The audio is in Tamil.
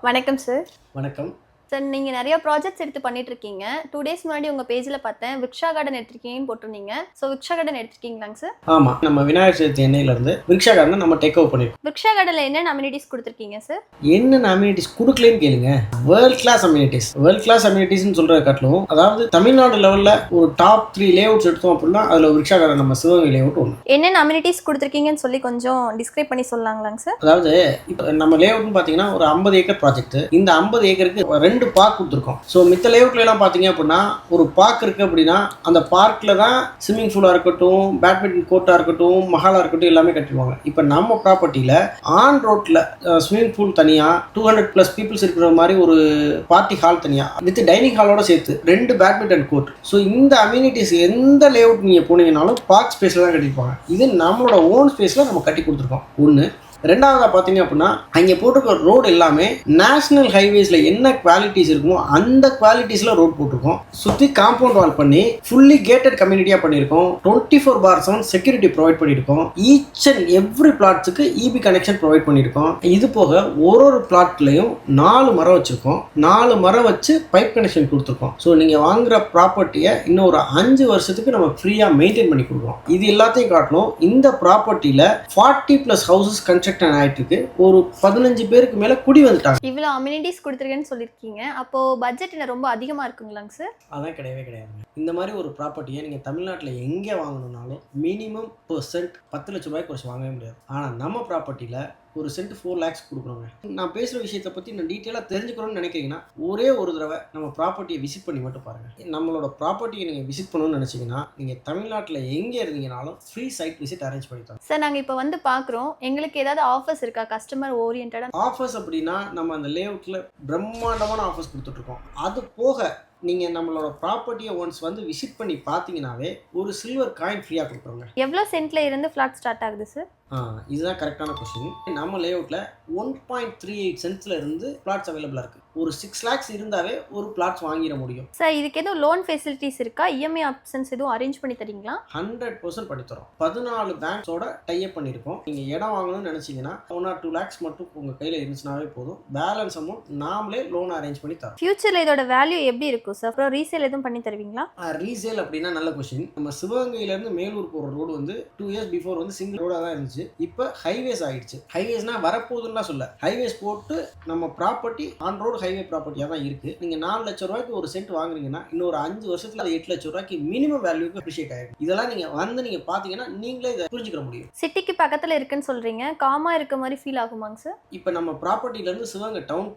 வணக்கம் சார். வணக்கம். சார், நீங்க நெறைய ப்ராஜெக்ட்ஸ் எடுத்து பண்ணிட்டு இருக்கீங்க. 2 டேஸ் முன்னாடி உங்க பேஜ்ல பார்த்தேன். விக்ஷா கார்டன் எடுத்திருக்கீங்கன்னு போட்டிருந்தீங்க. விக்ஷா கார்டன் எடுத்திருக்கீங்களாங்க சார்? ஆமா. நம்ம விநாயகர் சதுர்த்தி எண்ணெயிலிருந்து விக்ஷா கார்டன நம்ம டேக் ஓவர் பண்ணியிருக்கோம். விக்ஷா கார்டன்ல என்னென்ன அம்யூனிட்டீஸ் குடுத்துருக்கீங்க சார்? என்னென்ன அம்யூனிட்டீஸ் குடுக்கலன்னு கேளுங்க. World class amenities. World class அம்யூனிட்டீஸ்னு சொல்றத காட்டிலும், அதாவது தமிழ்நாடு லெவல்ல ஒரு டாப் 3 லேஅவுட்ஸ் எடுத்தோம் அப்படின்னா அதுல விக்ஷா கார்டன் நம்ம சிவகங்கை லேஅவுட் ஒன்று. என்னென்ன அம்யூனிட்டீஸ் குடுத்துருக்கீங்கன்னு சொல்லி கொஞ்சம் டிஸ்கிரைப் பண்ணி சொல்லலாங்களாங்க சார்? அதாவது இப்போ நம்ம லேஅவுட்னு பார்த்தீங்கன்னா ஒரு 50 ஏக்கர் ப்ராஜெக்ட். இந்த 50 ஏக்கருக்கு 2 பார்க் கொடுத்துருக்கோம். ஸோ மித்த லேஅவுட்ல எல்லாம் பார்த்தீங்க அப்படின்னா ஒரு பார்க் இருக்கு அப்படின்னா அந்த பார்க்ல தான் ஸ்விம்மிங் பூலா இருக்கட்டும், பேட்மிண்டன் கோர்ட்டா இருக்கட்டும், மஹாலா இருக்கட்டும் எல்லாமே கட்டிடுவாங்க. இப்போ நம்ம ப்ராப்பர்ட்டியில ஆன் ரோட்ல ஸ்விம்மிங் பூல் தனியா 200+ பீப்புள்ஸ் இருக்கிற மாதிரி ஒரு பார்ட்டி ஹால் தனியா வித் டைனிங் ஹாலோட சேர்த்து 2 பேட்மிண்டன் கோர்ட். ஸோ இந்த அம்யூனிட்டிஸ் எந்த லேஅவுட் நீங்க போனீங்கன்னாலும் பார்க் ஸ்பேஸ்ல தான் கட்டிருப்பாங்க. இது நம்மளோட ஓன் ஸ்பேஸ்ல நம்ம கட்டி கொடுத்துருக்கோம். ஒன்று. ரெண்டாவதாக பார்த்தீங்க அப்படின்னா அங்கே போட்டிருக்க ரோடு எல்லாமே நேஷனல் ஹைவேஸில் என்ன குவாலிட்டிஸ் இருக்குமோ அந்த குவாலிட்டிஸில் ரோட் போட்டிருக்கோம். சுற்றி காம்பவுண்ட் வால் பண்ணி ஃபுல்லி கேட்டட் கம்யூனிட்டியாக பண்ணியிருக்கோம். 24/7 செக்யூரிட்டி ப்ரொவைட் பண்ணியிருக்கோம். ஈச் அண்ட் எவ்ரி பிளாட்ஸுக்கு இபி கனெக்ஷன் ப்ரொவைட் பண்ணியிருக்கோம். இது போக ஒரு பிளாட்லையும் 4 மரம் வச்சுருக்கோம். 4 மரம் வச்சு பைப் கனெக்ஷன் கொடுத்துருக்கோம். ஸோ நீங்கள் வாங்குகிற ப்ராப்பர்ட்டியை இன்னும் ஒரு 5 வருஷத்துக்கு நம்ம ஃப்ரீயாக மெயின்டைன் பண்ணி கொடுக்குறோம். இது எல்லாத்தையும் காட்டணும். இந்த ப்ராப்பர்ட்டியில் 40+ ஹவுசஸ் ஆயிட்டு இருக்கு. ஒரு 15 பேருக்கு மேல குடி வந்துட்டாங்க. இவ்வளவு அம்யூனிட்டீஸ் கொடுத்துருக்கேன்னு சொல்லிருக்கீங்க. அப்போ பட்ஜெட் என்ன ரொம்ப அதிகமா இருக்குங்களாங்க சார்? அதான் கிடையவே கிடையாது. இந்த மாதிரி ஒரு ப்ராப்பர்ட்டியை நீங்க தமிழ்நாட்டில் எங்கே வாங்கணும்னாலும் மினிமம் % 10 லட்சம் ரூபாய்க்கு குறைச்சு வாங்கவே முடியாது. ஆனா நம்ம ப்ராப்பர்ட்டியில ஒரு சென்ட் 4 lakhs கொடுக்குறோங்க. நான் பேசுகிற விஷயத்தை பற்றி நான் டீட்டெயிலாக தெரிஞ்சுக்கணும்னு நினைக்கிறீங்கன்னா ஒரே ஒரு தடவை நம்ம ப்ராப்பர்ட்டியை விசிட் பண்ணி மட்டும் பாருங்கள். நம்மளோட ப்ராப்பர்ட்டியை நீங்கள் விசிட் பண்ணணும்னு நினச்சிங்கன்னா நீங்கள் தமிழ்நாட்டில் எங்கே இருந்தீங்கனாலும் ஃப்ரீ சைட் விசிட் அரேஞ்ச் பண்ணி தரோம். சார், நாங்கள் இப்போ வந்து பார்க்குறோம். எங்களுக்கு ஏதாவது ஆஃபர்ஸ் இருக்கா? கஸ்டமர் ஓரியன்டாக ஆஃபர்ஸ் அப்படின்னா நம்ம அந்த லேஅவுட்டில் பிரம்மாண்டமான ஆஃபர்ஸ் கொடுத்துட்ருக்கோம். அது போக நீங்கள் நம்மளோட ப்ராப்பர்ட்டியை ஒன்ஸ் வந்து விசிட் பண்ணி பார்த்தீங்கன்னாவே ஒரு சில்வர் காயின் ஃப்ரீயாக கொடுக்குறோங்க. எவ்வளோ சென்ட்ல இருந்து ஃப்ளாட் ஸ்டார்ட் ஆகுது சார்? இதுதான் கரெக்டான கொஸ்டின். நம்ம லேஅவுட்டில் 1.38 சென்ட்ஸ்ல இருந்து பிளாட்ஸ் அவைலபிளாக இருக்குது. ஒரு 6 lakhs இருந்தாவே ஒரு பிளாட்ஸ் வாங்கிட முடியும். சார், இதுக்கு எதுவும் லோன் ஃபெசிலிட்டிஸ் இருக்கா? இஎம்ஐ ஆப்ஷன்ஸ் எதுவும் அரேஞ்ச் பண்ணி தரீங்களா? 100% பண்ணித்தரோம். 14 பேங்க்ஸோட டைப் பண்ணியிருக்கோம். நீங்கள் இடம் வாங்கணும்னு நினச்சிங்கன்னா 1 or 2 lakhs மட்டும் உங்கள் கையில் இருந்துச்சுனாவே போதும். பேலன்ஸ் அமௌண்ட் நாமளே லோன் அரேஞ்ச் பண்ணி தரோம். ஃபியூச்சரில் இதோட வேல்யூ எப்படி இருக்கும் சார்? அப்புறம் ரீசேல் எதுவும் பண்ணி தருவீங்களா? ரீசேல் அப்படின்னா நல்ல கொஸ்டின். நம்ம சிவகங்கையிலேருந்து மேலூர் போகிற ரோடு வந்து 2 years பிஃபோர் வந்து சிங்கிள் ரோடாக தான் இருந்துச்சு. இப்போ ஹைவேஸ் ஆகிடுச்சு. ஹைவேஸ்னா வரப்போகுதுன்னா சொல்ல, ஹைவேஸ் போட்டு நம்ம ப்ராப்பர்ட்டி ஆன் ரோடு ஹைவே ப்ராப்பர்ட்டியாக தான் இருக்குது. நீங்கள் 4 லட்சம் ரூபாய்க்கு ஒரு சென்ட் வாங்குறீங்கன்னா இன்னொரு 5 வருஷத்தில் அது 8 லட்சம் ரூபாய்க்கு மினிமம் வேல்யூக்கு அப்ரிஷியேட் ஆகிடும். இதெல்லாம் நீங்கள் வந்து நீங்கள் பார்த்தீங்கன்னா நீங்களே இதை புரிஞ்சுக்க முடியும். சிட்டிக்கு பக்கத்தில் இருக்குன்னு சொல்கிறீங்க. காமா இருக்க மாதிரி ஃபீல் ஆகுமாங்க சார்? இப்போ நம்ம ப்ராப்பர்ட்டிலேருந்து சிவகங்கை டவுன்